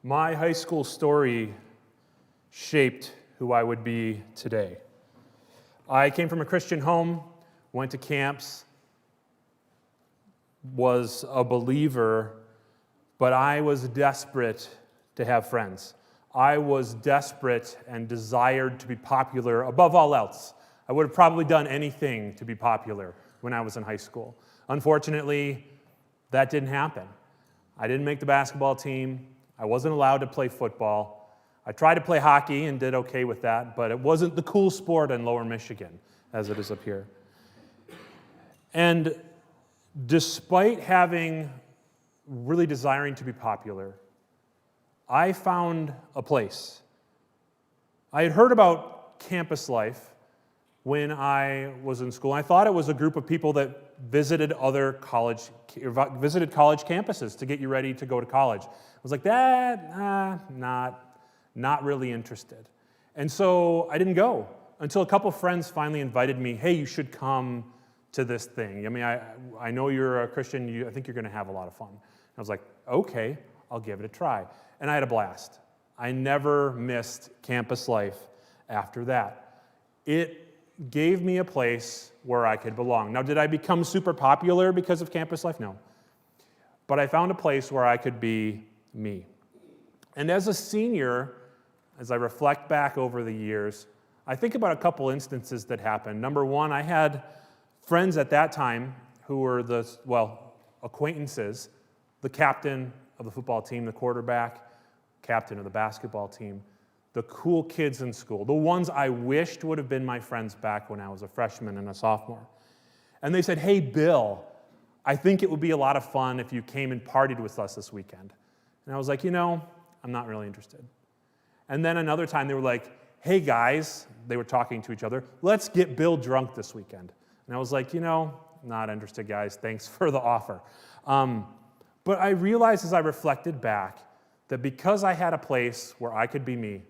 My high school story shaped who I would be today. I came from a Christian home, went to camps, was a believer, but I was desperate to have friends. I was desperate and desired to be popular above all else. I would have probably done anything to be popular when I was in high school. Unfortunately, that didn't happen. I didn't make the basketball team. I wasn't allowed to play football. I tried to play hockey and did okay with that, but it wasn't the cool sport in Lower Michigan as it is up here. And despite really desiring to be popular, I found a place. I had heard about campus life when I was in school. I thought it was a group of people that visited college campuses to get you ready to go to college. I was like, not really interested. And so I didn't go until a couple friends finally invited me, hey, you should come to this thing. I mean, I know you're a Christian. I think you're going to have a lot of fun. I was like, okay, I'll give it a try. And I had a blast. I never missed campus life after that. It gave me a place where I could belong. Now, did I become super popular because of campus life? No. But I found a place where I could be me. And as a senior, as I reflect back over the years, I think about a couple instances that happened. Number one, I had friends at that time who were acquaintances, the captain of the football team, the quarterback, captain of the basketball team, the cool kids in school, the ones I wished would have been my friends back when I was a freshman and a sophomore. And they said, hey, Bill, I think it would be a lot of fun if you came and partied with us this weekend. And I was like, I'm not really interested. And then another time they were like, hey, guys, they were talking to each other, let's get Bill drunk this weekend. And I was like, not interested, guys. Thanks for the offer. But I realized as I reflected back that because I had a place where I could be me,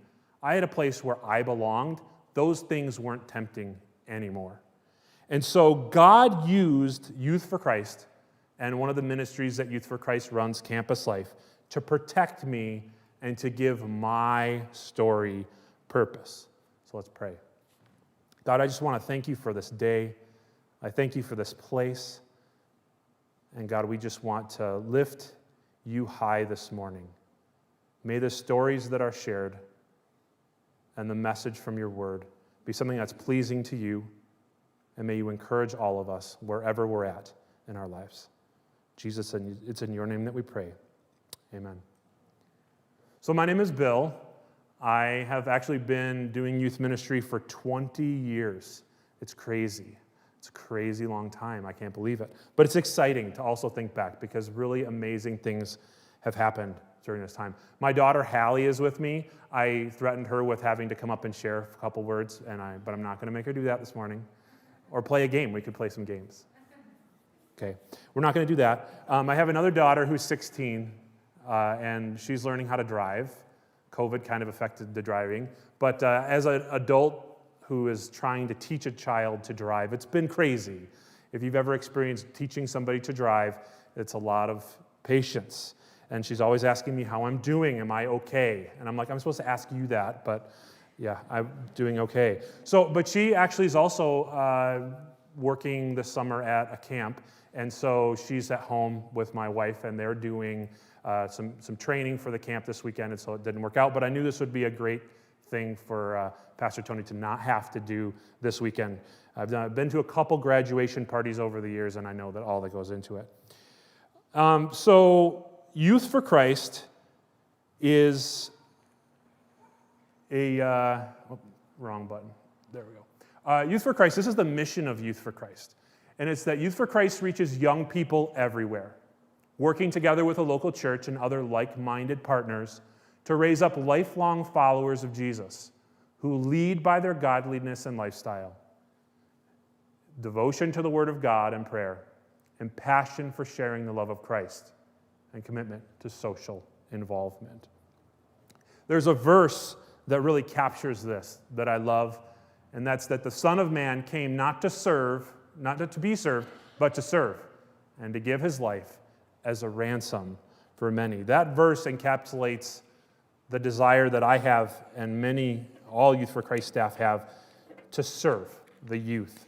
I had a place where I belonged, those things weren't tempting anymore. And so God used Youth for Christ and one of the ministries that Youth for Christ runs, Campus Life, to protect me and to give my story purpose. So let's pray. God, I just want to thank you for this day. I thank you for this place. And God, we just want to lift you high this morning. May the stories that are shared and the message from your word be something that's pleasing to you, and may you encourage all of us wherever we're at in our lives. Jesus, it's in your name that we pray. Amen. So my name is Bill. I have actually been doing youth ministry for 20 years. It's crazy. It's a crazy long time. I can't believe it. But it's exciting to also think back because really amazing things have happened during this time. My daughter, Hallie, is with me. I threatened her with having to come up and share a couple words, but I'm not going to make her do that this morning. Or play a game. We could play some games. Okay. We're not going to do that. I have another daughter who's 16, and she's learning how to drive. COVID kind of affected the driving. But as an adult who is trying to teach a child to drive, it's been crazy. If you've ever experienced teaching somebody to drive, it's a lot of patience. And she's always asking me how I'm doing. Am I okay? And I'm like, I'm supposed to ask you that, but yeah, I'm doing okay. But she actually is also working this summer at a camp, and so she's at home with my wife, and they're doing some training for the camp this weekend, and so it didn't work out. But I knew this would be a great thing for Pastor Tony to not have to do this weekend. I've been to a couple graduation parties over the years, and I know that all that goes into it. So Youth for Christ is wrong button. There we go. Youth for Christ, this is the mission of Youth for Christ. And it's that Youth for Christ reaches young people everywhere, working together with a local church and other like-minded partners to raise up lifelong followers of Jesus who lead by their godliness and lifestyle, devotion to the Word of God and prayer, and passion for sharing the love of Christ, and commitment to social involvement. There's a verse that really captures this that I love, and that's that the Son of Man came not to be served, but to serve, and to give his life as a ransom for many. That verse encapsulates the desire that I have and all Youth for Christ staff have to serve the youth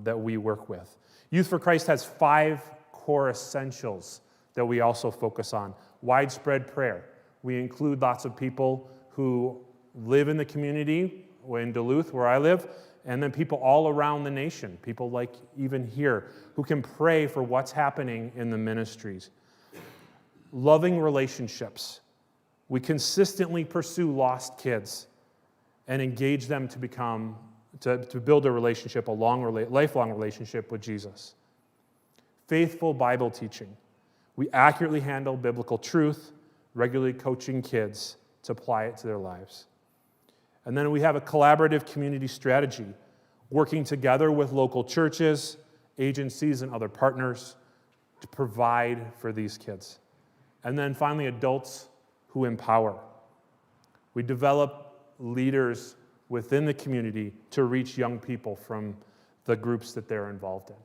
that we work with. Youth for Christ has 5 core essentials that we also focus on. Widespread prayer. We include lots of people who live in the community in Duluth, where I live, and then people all around the nation, people like even here, who can pray for what's happening in the ministries. Loving relationships. We consistently pursue lost kids and engage them to build a relationship, lifelong relationship with Jesus. Faithful Bible teaching. We accurately handle biblical truth, regularly coaching kids to apply it to their lives. And then we have a collaborative community strategy, working together with local churches, agencies, and other partners to provide for these kids. And then finally, adults who empower. We develop leaders within the community to reach young people from the groups that they're involved in.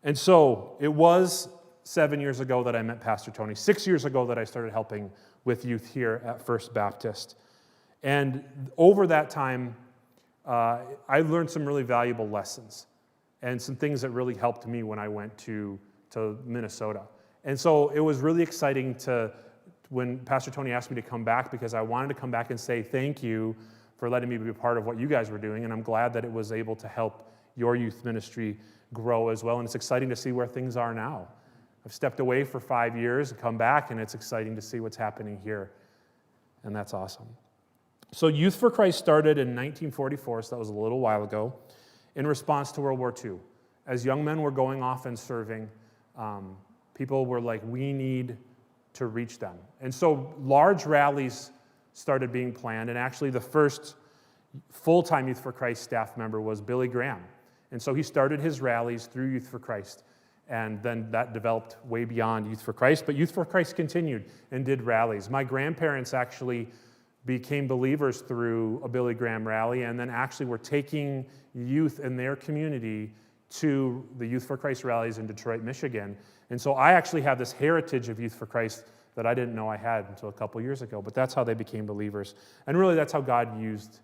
And so it was 7 years ago that I met Pastor Tony, 6 years ago that I started helping with youth here at First Baptist. And over that time, I learned some really valuable lessons and some things that really helped me when I went to Minnesota. And so it was really exciting when Pastor Tony asked me to come back, because I wanted to come back and say thank you for letting me be a part of what you guys were doing, and I'm glad that it was able to help your youth ministry grow as well, and it's exciting to see where things are now. I've stepped away for 5 years and come back, and it's exciting to see what's happening here, and that's awesome. So Youth for Christ started in 1944, so that was a little while ago, in response to World War II. As young men were going off and serving, people were like, we need to reach them. And so large rallies started being planned, and actually the first full-time Youth for Christ staff member was Billy Graham. And so he started his rallies through Youth for Christ, and then that developed way beyond Youth for Christ, but Youth for Christ continued and did rallies. My grandparents actually became believers through a Billy Graham rally, and then actually were taking youth in their community to the Youth for Christ rallies in Detroit, Michigan. And so I actually have this heritage of Youth for Christ that I didn't know I had until a couple years ago, but that's how they became believers. And really that's how God used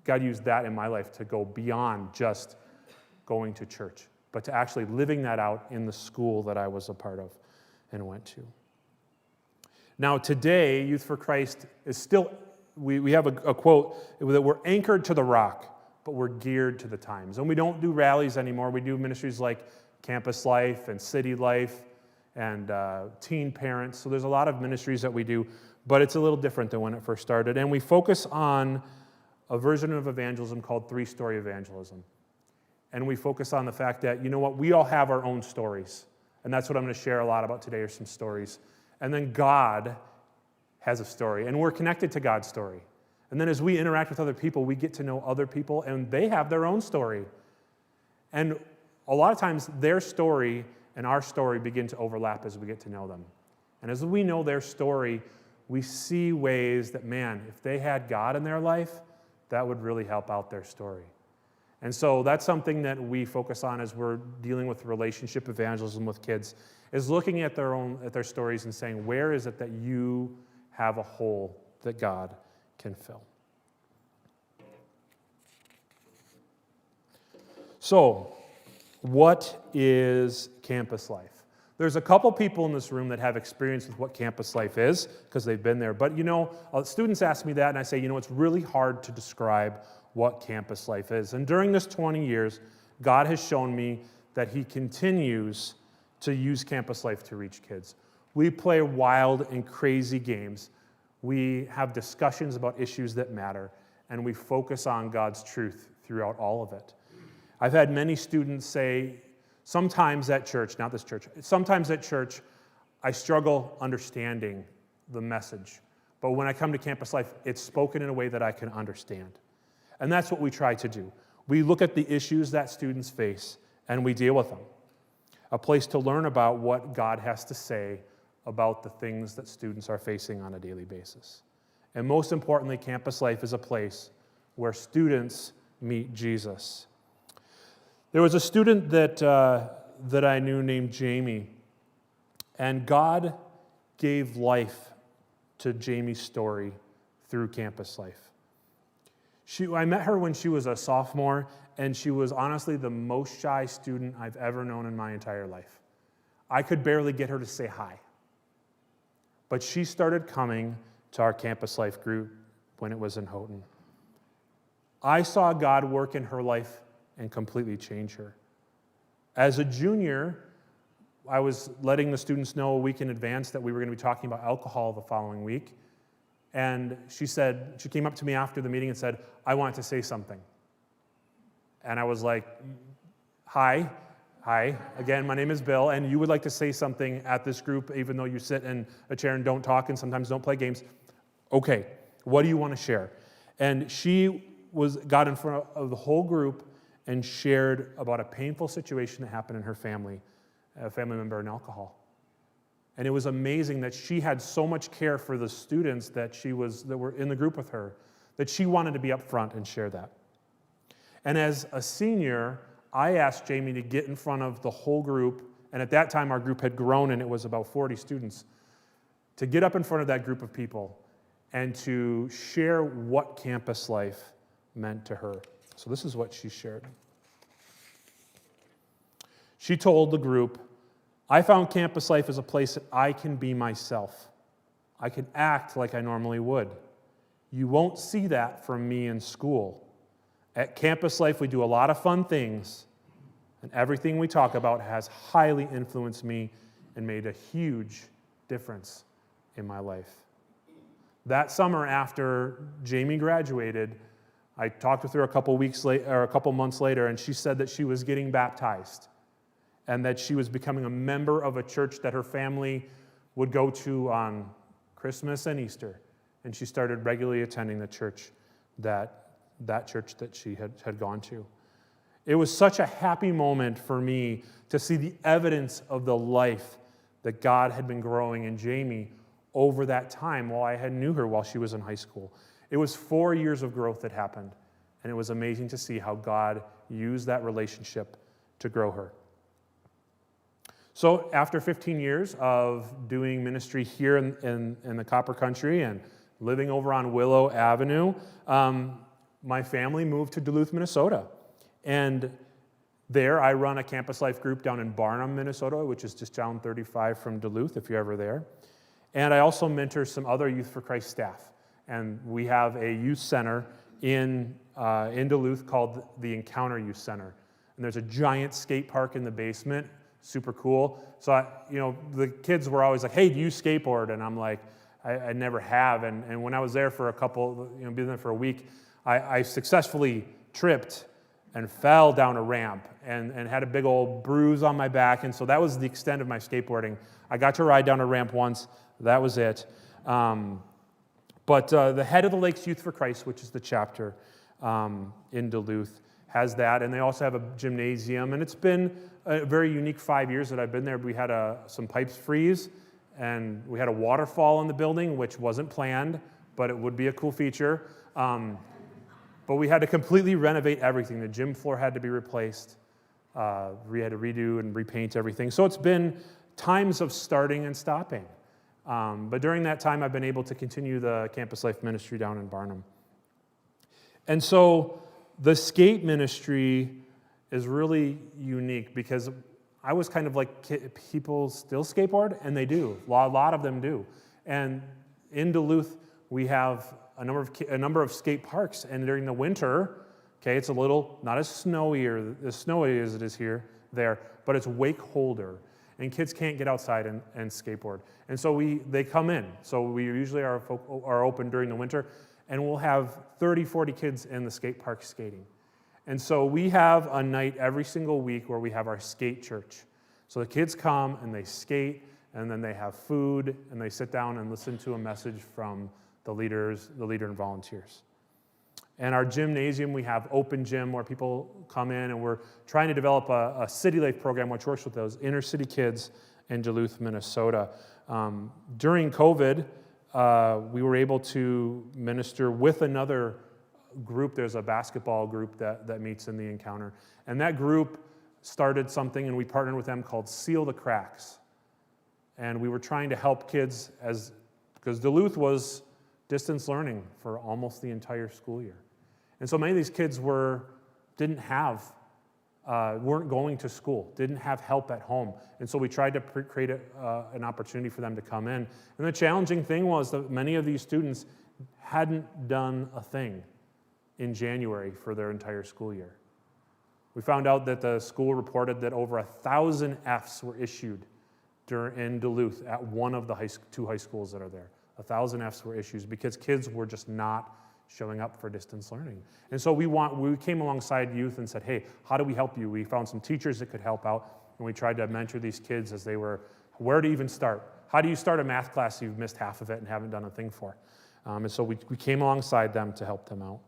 that in my life to go beyond just going to church, but to actually living that out in the school that I was a part of and went to. Now today, Youth for Christ is still, we have a quote that we're anchored to the rock, but we're geared to the times. And we don't do rallies anymore. We do ministries like Campus Life and City Life and Teen Parents. So there's a lot of ministries that we do, but it's a little different than when it first started. And we focus on a version of evangelism called three-story evangelism. And we focus on the fact that, you know what, we all have our own stories. And that's what I'm going to share a lot about today, are some stories. And then God has a story, and we're connected to God's story. And then as we interact with other people, we get to know other people, and they have their own story. And a lot of times, their story and our story begin to overlap as we get to know them. And as we know their story, we see ways that, man, if they had God in their life, that would really help out their story. And so that's something that we focus on as we're dealing with relationship evangelism with kids, is looking at their stories and saying, where is it that you have a hole that God can fill? So, what is campus life? There's a couple people in this room that have experience with what campus life is, because they've been there. But students ask me that, and I say, it's really hard to describe what campus life is. And during this 20 years, God has shown me that He continues to use campus life to reach kids. We play wild and crazy games. We have discussions about issues that matter, and we focus on God's truth throughout all of it. I've had many students say, sometimes at church, not this church, sometimes at church, I struggle understanding the message. But when I come to campus life, it's spoken in a way that I can understand. And that's what we try to do. We look at the issues that students face, and we deal with them. A place to learn about what God has to say about the things that students are facing on a daily basis. And most importantly, campus life is a place where students meet Jesus. There was a student that I knew named Jamie, and God gave life to Jamie's story through campus life. I met her when she was a sophomore, and she was honestly the most shy student I've ever known in my entire life. I could barely get her to say hi. But she started coming to our campus life group when it was in Houghton. I saw God work in her life and completely change her. As a junior, I was letting the students know a week in advance that we were going to be talking about alcohol the following week. And she came up to me after the meeting and said, "I want to say something." And I was like, Hi, again, my name is Bill, and you would like to say something at this group, even though you sit in a chair and don't talk and sometimes don't play games. Okay, what do you want to share? And she got in front of the whole group and shared about a painful situation that happened in her family, a family member in alcohol. And it was amazing that she had so much care for the students that were in the group with her, that she wanted to be up front and share that. And as a senior, I asked Jamie to get in front of the whole group, and at that time our group had grown and it was about 40 students, to get up in front of that group of people and to share what campus life meant to her. So this is what she shared. She told the group, "I found campus life as a place that I can be myself. I can act like I normally would. You won't see that from me in school. At campus life, we do a lot of fun things, and everything we talk about has highly influenced me and made a huge difference in my life." That summer after Jamie graduated, I talked with her a couple months later, and she said that she was getting baptized and that she was becoming a member of a church that her family would go to on Christmas and Easter. And she started regularly attending the church that church that she had gone to. It was such a happy moment for me to see the evidence of the life that God had been growing in Jamie over that time while I had knew her while she was in high school. It was 4 years of growth that happened, and it was amazing to see how God used that relationship to grow her. So after 15 years of doing ministry here in the Copper Country and living over on Willow Avenue, my family moved to Duluth, Minnesota. And there I run a campus life group down in Barnum, Minnesota, which is just down 35 from Duluth, if you're ever there. And I also mentor some other Youth for Christ staff. And we have a youth center in Duluth called the Encounter Youth Center. And there's a giant skate park in the basement, super cool. So, the kids were always like, "Hey, do you skateboard?" And I'm like, I never have. And when I was there for being there for a week, I successfully tripped and fell down a ramp and had a big old bruise on my back. And so that was the extent of my skateboarding. I got to ride down a ramp once. That was it. But the head of the Lakes Youth for Christ, which is the chapter in Duluth, has that. And they also have a gymnasium. And it's been a very unique 5 years that I've been there. We had some pipes freeze, and we had a waterfall in the building, which wasn't planned, but it would be a cool feature. But we had to completely renovate everything. The gym floor had to be replaced. We had to redo and repaint everything. So it's been times of starting and stopping. But during that time, I've been able to continue the campus life ministry down in Barnum. And so the skate ministry is really unique because I was kind of like, people still skateboard, and they do. A lot of them do. And in Duluth, we have a number of skate parks, and during the winter, it's a little not as snowy as it is there, but it's way colder, and kids can't get outside and skateboard, and so they come in. So we usually are open during the winter, and we'll have 30, 40 kids in the skate park skating, and so we have a night every single week where we have our skate church. So the kids come and they skate, and then they have food, and they sit down and listen to a message from the leader and volunteers. And our gymnasium, we have open gym where people come in, and we're trying to develop a City Life program which works with those inner city kids in Duluth, Minnesota. During COVID, we were able to minister with another group. There's a basketball group that meets in the Encounter. And that group started something, and we partnered with them called Seal the Cracks. And we were trying to help kids as because Duluth was distance learning for almost the entire school year. And so many of these kids weren't going to school, didn't have help at home. And so we tried to create an opportunity for them to come in. And the challenging thing was that many of these students hadn't done a thing in January for their entire school year. We found out that the school reported that over 1,000 Fs were issued in Duluth at one of the two high schools that are there. 1,000 Fs were issued because kids were just not showing up for distance learning. And so we came alongside youth and said, hey, how do we help you? We found some teachers that could help out, and we tried to mentor these kids as they were, where to even start? How do you start a math class you've missed half of it and haven't done a thing for? And so we came alongside them to help them out.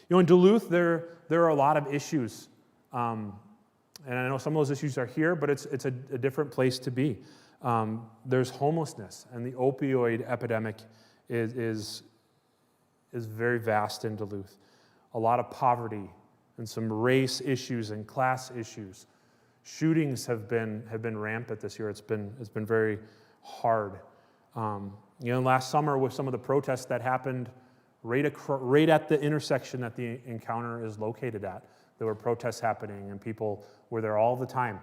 In Duluth, there are a lot of issues. And I know some of those issues are here, but it's a different place to be. There's homelessness, and the opioid epidemic is very vast in Duluth. A lot of poverty and some race issues and class issues. Shootings have been rampant this year. It's been very hard. Last summer with some of the protests that happened right at the intersection that the encounter is located at, there were protests happening and people were there all the time.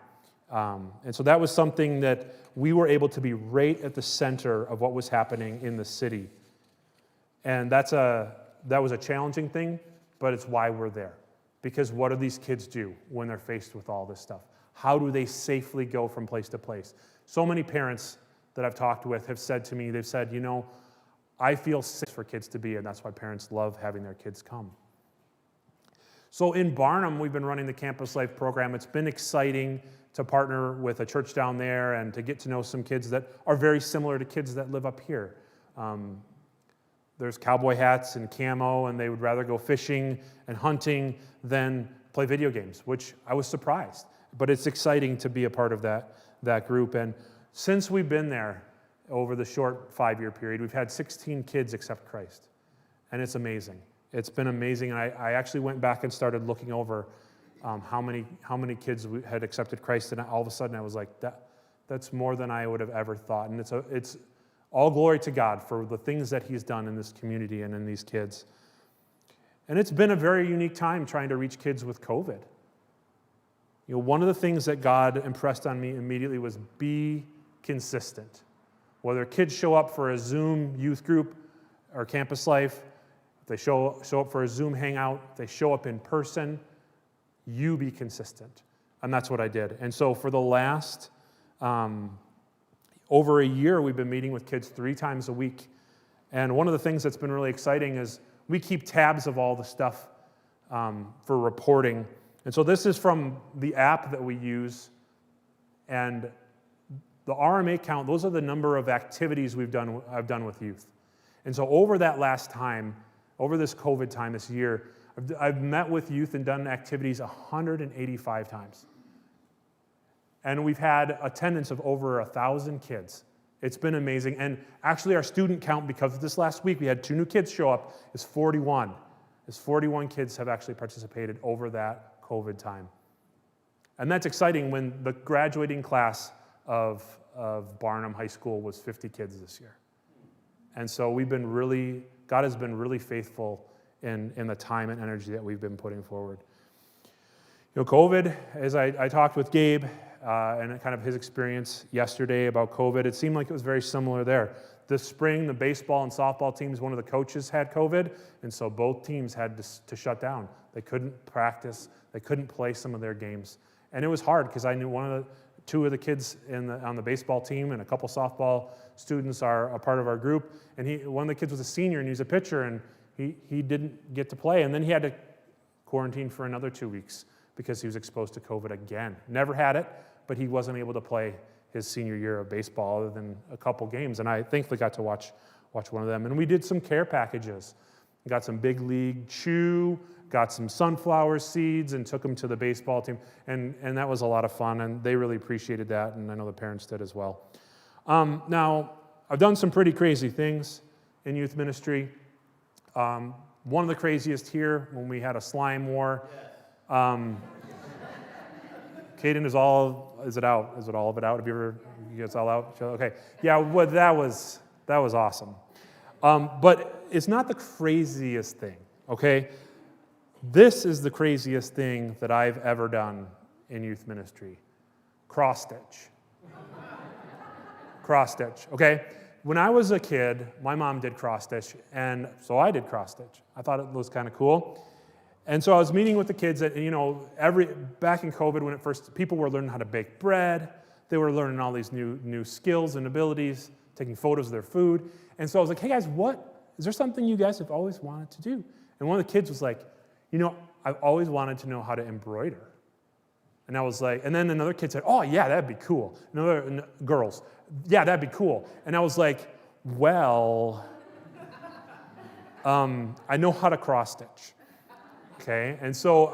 And so that was something that we were able to be right at the center of what was happening in the city. And that was a challenging thing, but it's why we're there. Because what do these kids do when they're faced with all this stuff? How do they safely go from place to place? So many parents that I've talked with have said to me, they've said, I feel safe for kids to be, and that's why parents love having their kids come. So in Barnum, we've been running the Campus Life program. It's been exciting to partner with a church down there and to get to know some kids that are very similar to kids that live up here. There's cowboy hats and camo, and they would rather go fishing and hunting than play video games, which I was surprised. But it's exciting to be a part of that group. And since we've been there, over the short 5-year period, we've had 16 kids accept Christ. And it's amazing. It's been amazing. And I actually went back and started looking over how many kids had accepted Christ. And all of a sudden I was like, that's more than I would have ever thought. And it's all glory to God for the things that he's done in this community and in these kids. And it's been a very unique time trying to reach kids with COVID. One of the things that God impressed on me immediately was be consistent. Whether kids show up for a Zoom youth group or Campus Life, if they show up for a Zoom hangout, if they show up in person, you be consistent. And that's what I did. And so for the last over a year, we've been meeting with kids 3 times a week. And one of the things that's been really exciting is we keep tabs of all the stuff for reporting. And so this is from the app that we use. And the RMA count, those are the number of activities I've done with youth. And so over that last time, over this COVID time this year, I've met with youth and done activities 185 times. And we've had attendance of over 1,000 kids. It's been amazing. And actually our student count, because of this last week, we had 2 new kids show up, is 41. 41 kids have actually participated over that COVID time. And that's exciting when the graduating class of Barnum High School was 50 kids this year. And so God has been really faithful in the time and energy that we've been putting forward. COVID, as I talked with Gabe and kind of his experience yesterday about COVID, it seemed like it was very similar there. This spring, the baseball and softball teams, one of the coaches had COVID, and so both teams had to shut down. They couldn't practice. They couldn't play some of their games. And it was hard because I knew 2 of the kids on the baseball team and a couple softball students are a part of our group. And one of the kids was a senior and he was a pitcher, and he didn't get to play. And then he had to quarantine for another 2 weeks because he was exposed to COVID again. Never had it, but he wasn't able to play his senior year of baseball other than a couple games. And I thankfully got to watch one of them. And we did some care packages. We got some big league chew, got some sunflower seeds, and took them to the baseball team. And that was a lot of fun, and they really appreciated that, and I know the parents did as well. Now, I've done some pretty crazy things in youth ministry. One of the craziest here, when we had a slime war. Caden, is it out? Is it all of it out? You guys all out? Okay. Yeah, well, that was That was awesome. But it's not the craziest thing, okay? This is the craziest thing that I've ever done in youth ministry. Cross stitch. Cross stitch, okay? When I was a kid, my mom did cross stitch, and so I did cross stitch. I thought it was kind of cool. And so I was meeting with the kids at, back in COVID when people were learning how to bake bread. They were learning all these new skills and abilities, taking photos of their food. And so I was like, hey guys, is there something you guys have always wanted to do? And one of the kids was like, I've always wanted to know how to embroider. And I was like, and then another kid said, oh yeah, that'd be cool. Girls, yeah, that'd be cool. And I was like, well, I know how to cross stitch. Okay, and so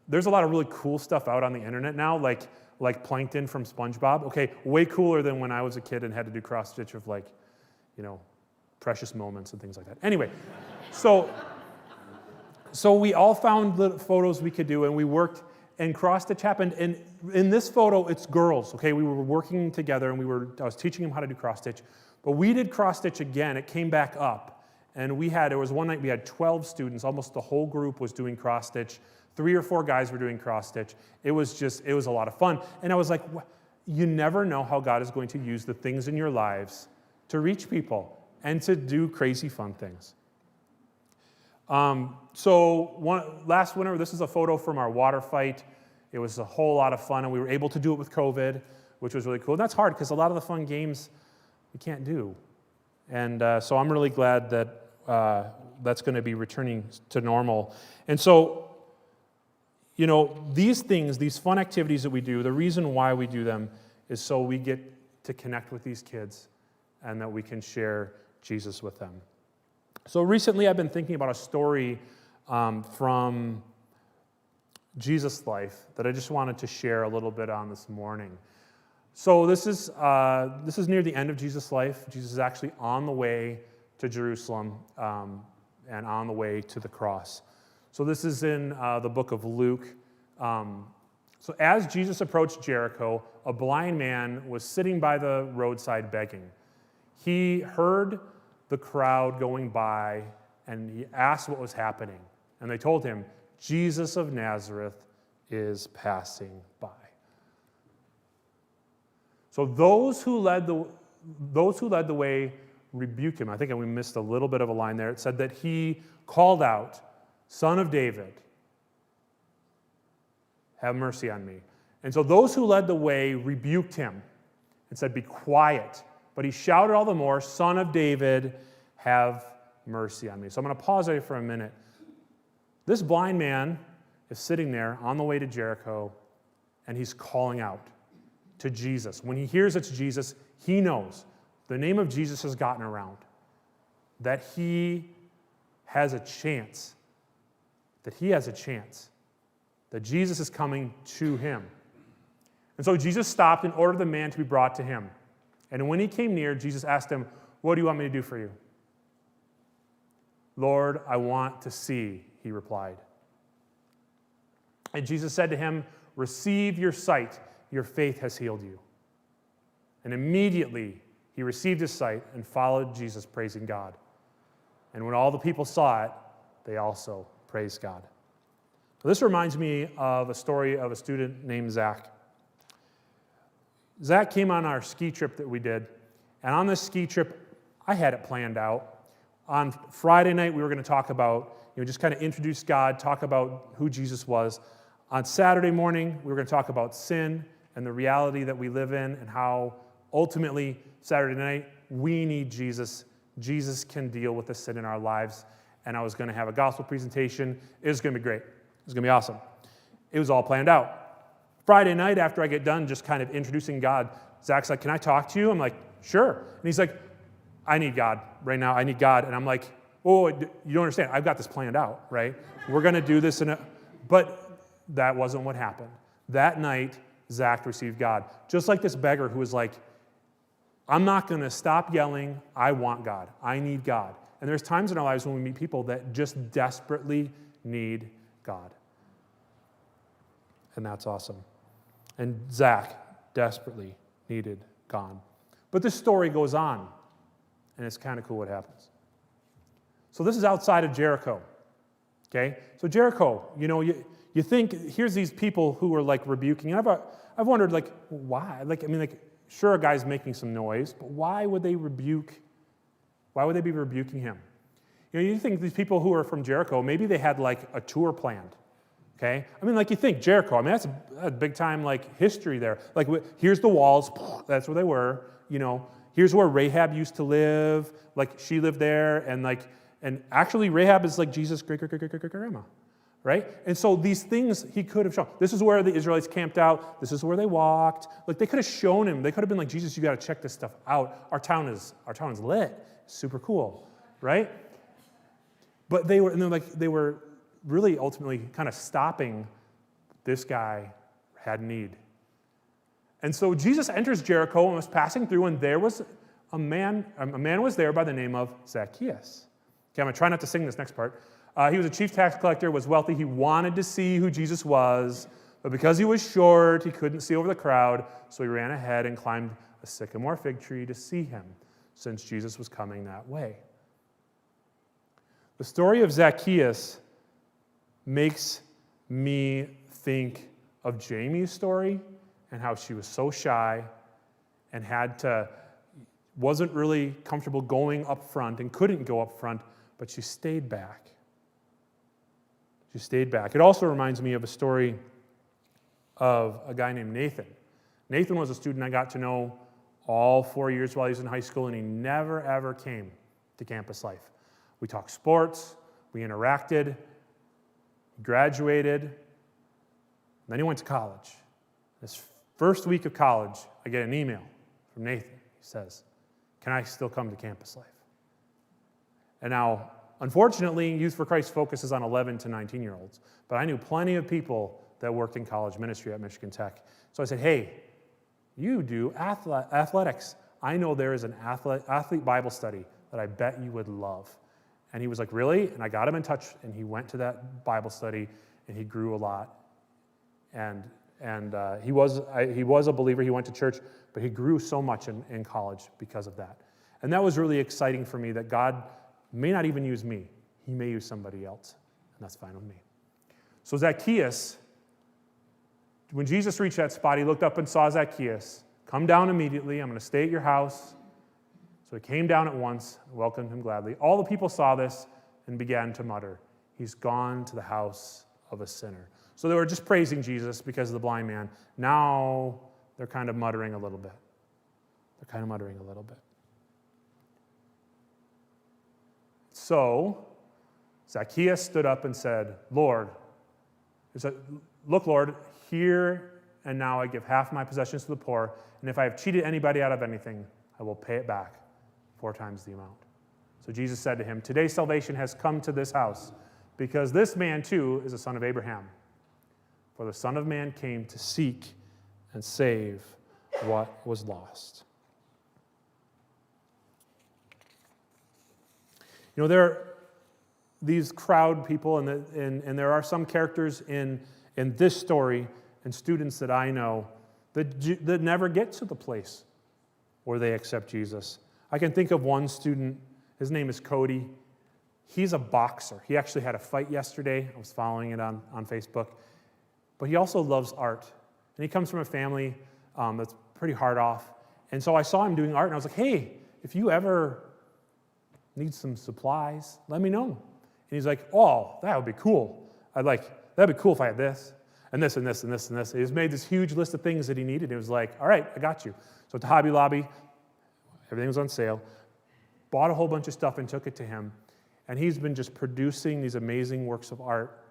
there's a lot of really cool stuff out on the internet now, like Plankton from SpongeBob. Okay, way cooler than when I was a kid and had to do cross stitch of precious moments and things like that. Anyway, so we all found little photos we could do, and we worked, and cross stitch happened. And in this photo, it's girls. Okay, we were working together, and I was teaching them how to do cross stitch, but we did cross stitch again. It came back up, and there was one night we had 12 students. Almost the whole group was doing cross stitch. 3 or 4 guys were doing cross stitch. It was a lot of fun. And I was like, you never know how God is going to use the things in your lives to reach people and to do crazy fun things. Last winter, this is a photo from our water fight. It was a whole lot of fun, and we were able to do it with COVID, which was really cool. And that's hard because a lot of the fun games we can't do. And so I'm really glad that that's going to be returning to normal. And so, these fun activities that we do, the reason why we do them is so we get to connect with these kids and that we can share Jesus with them. So recently I've been thinking about a story from Jesus' life that I just wanted to share a little bit on this morning. So this is near the end of Jesus' life. Jesus is actually on the way to Jerusalem and on the way to the cross. So this is in the book of Luke. So as Jesus approached Jericho, a blind man was sitting by the roadside begging. He heard the crowd going by, and he asked what was happening. And they told him, Jesus of Nazareth is passing by. So those who led the way rebuked him. I think we missed a little bit of a line there. It said that he called out, Son of David, have mercy on me. And so those who led the way rebuked him and said, be quiet. But he shouted all the more, Son of David, have mercy on me. So I'm going to pause there for a minute. This blind man is sitting there on the way to Jericho, and he's calling out to Jesus. When he hears it's Jesus, he knows the name of Jesus has gotten around, that he has a chance, that Jesus is coming to him. And so Jesus stopped and ordered the man to be brought to him. And when he came near, Jesus asked him, what do you want me to do for you? Lord, I want to see, he replied. And Jesus said to him, receive your sight, your faith has healed you. And immediately he received his sight and followed Jesus, praising God. And when all the people saw it, they also praised God. This reminds me of a story of a student named Zach. Zach came on our ski trip that we did, and on this ski trip, I had it planned out. On Friday night, we were going to talk about, just kind of introduce God, talk about who Jesus was. On Saturday morning, we were going to talk about sin and the reality that we live in and how ultimately, Saturday night, we need Jesus. Jesus can deal with the sin in our lives. And I was going to have a gospel presentation. It was going to be great. It was going to be awesome. It was all planned out. Friday night, after I get done just kind of introducing God, Zach's like, can I talk to you? I'm like, sure. And he's like, I need God right now. I need God. And I'm like, oh, you don't understand. I've got this planned out, right? We're going to do this. But that wasn't what happened. That night, Zach received God. Just like this beggar who was like, I'm not going to stop yelling. I want God. I need God. And there's times in our lives when we meet people that just desperately need God. And that's awesome. And Zach desperately needed God. But this story goes on. And it's kind of cool what happens. So this is outside of Jericho. Okay? So Jericho, you think, here's these people who are like rebuking. And I've wondered, like, why? Sure, a guy's making some noise, but why would they be rebuking him? You think these people who are from Jericho, maybe they had like a tour planned. Okay? You think Jericho, that's a big time like history there. Like, here's the walls, that's where they were, Here's where Rahab used to live, like she lived there, and actually Rahab is like Jesus' great-great-great-great-grandma, right? And so these things he could have shown. This is where the Israelites camped out. This is where they walked. Like they could have shown him. They could have been like, Jesus, you got to check this stuff out. Our town is lit. Super cool, right? But they were really ultimately kind of stopping this guy had need. And so Jesus enters Jericho and was passing through, and there was a man was there by the name of Zacchaeus. Okay, I'm going to try not to sing this next part. He was a chief tax collector, was wealthy. He wanted to see who Jesus was, but because he was short, he couldn't see over the crowd, so he ran ahead and climbed a sycamore fig tree to see him, since Jesus was coming that way. The story of Zacchaeus makes me think of Jamie's story and how she was so shy and wasn't really comfortable going up front and couldn't go up front, but she stayed back. She stayed back. It also reminds me of a story of a guy named Nathan. Nathan was a student I got to know all 4 years while he was in high school, and he never, ever came to campus life. We talked sports, we interacted, he graduated, and then he went to college. His first week of college, I get an email from Nathan. He says, "Can I still come to campus life?" And now, unfortunately, Youth for Christ focuses on 11 to 19-year-olds, but I knew plenty of people that worked in college ministry at Michigan Tech. So I said, "Hey, you do athletics. I know there is an athlete Bible study that I bet you would love." And he was like, "Really?" And I got him in touch, and he went to that Bible study, and he grew a lot. And he was a believer. He went to church, but he grew so much in college because of that. And that was really exciting for me, that God may not even use me. He may use somebody else, and that's fine with me. So Zacchaeus, when Jesus reached that spot, he looked up and saw Zacchaeus. "Come down immediately. I'm going to stay at your house." So he came down at once and welcomed him gladly. All the people saw this and began to mutter, "He's gone to the house of a sinner." So they were just praising Jesus because of the blind man. Now they're kind of muttering a little bit. So Zacchaeus stood up and said, "Look, Lord, here and now I give half my possessions to the poor, and if I have cheated anybody out of anything, I will pay it back 4 times the amount." So Jesus said to him, "Today salvation has come to this house, because this man too is a son of Abraham. For the Son of Man came to seek and save what was lost." There are these crowd people, and there are some characters in this story and students that I know that never get to the place where they accept Jesus. I can think of one student. His name is Cody. He's a boxer. He actually had a fight yesterday. I was following it on Facebook. But he also loves art. And he comes from a family that's pretty hard off. And so I saw him doing art, and I was like, "Hey, if you ever need some supplies, let me know." And he's like, "Oh, that would be cool. That'd be cool if I had this, and this, and this, and this, and this." He's made this huge list of things that he needed. It was like, "All right, I got you." So to Hobby Lobby, everything was on sale. Bought a whole bunch of stuff and took it to him. And he's been just producing these amazing works of art.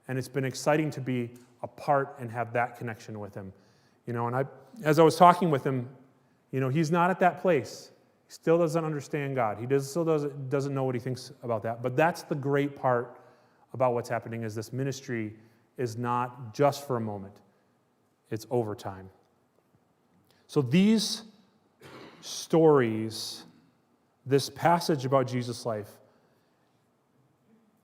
And it's been exciting to be a part and have that connection with him. And as I was talking with him, he's not at that place. He still doesn't understand God. He still doesn't know what he thinks about that. But that's the great part about what's happening, is this ministry is not just for a moment. It's over time. So these stories, this passage about Jesus' life,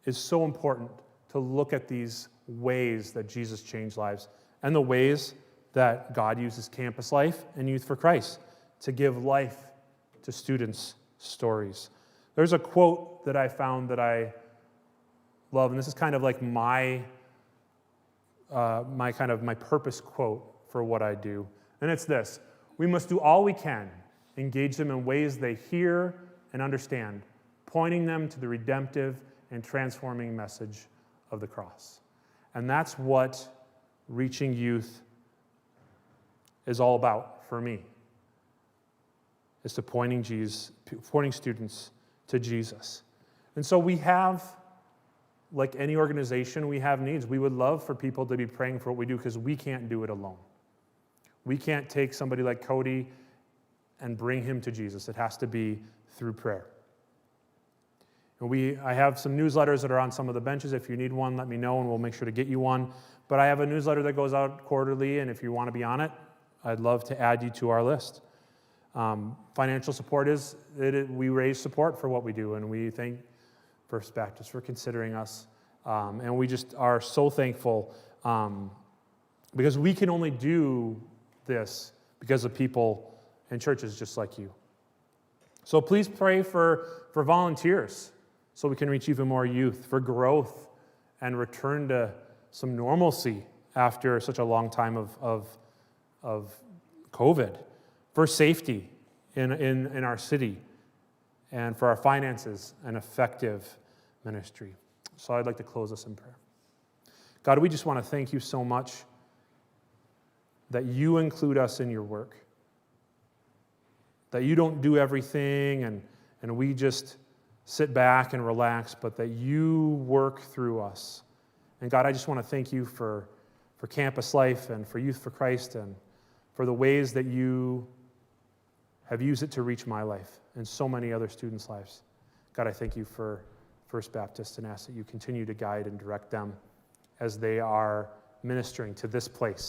is so important to look at these ways that Jesus changed lives and the ways that God uses campus life and Youth for Christ to give life to students stories. There's a quote that I found that I love, and this is kind of like my purpose quote for what I do. And it's this: we must do all we can, engage them in ways they hear and understand, pointing them to the redemptive and transforming message of the cross. And that's what reaching youth is all about for me, is to pointing students to Jesus. And so we have, like any organization, we have needs. We would love for people to be praying for what we do because we can't do it alone. We can't take somebody like Cody and bring him to Jesus. It has to be through prayer. And I have some newsletters that are on some of the benches. If you need one, let me know and we'll make sure to get you one. But I have a newsletter that goes out quarterly, and if you want to be on it, I'd love to add you to our list. Financial support we raise support for what we do, and we thank First Baptist for considering us. And we just are so thankful because we can only do this because of people and churches just like you. So please pray for volunteers so we can reach even more youth, for growth and return to some normalcy after such a long time of COVID, for safety in our city, and for our finances and effective ministry. So I'd like to close us in prayer. God, we just want to thank you so much that you include us in your work, that you don't do everything and we just sit back and relax, but that you work through us. And God, I just want to thank you for Campus Life and for Youth for Christ and for the ways that you have used it to reach my life and so many other students' lives. God, I thank you for First Baptist and ask that you continue to guide and direct them as they are ministering to this place.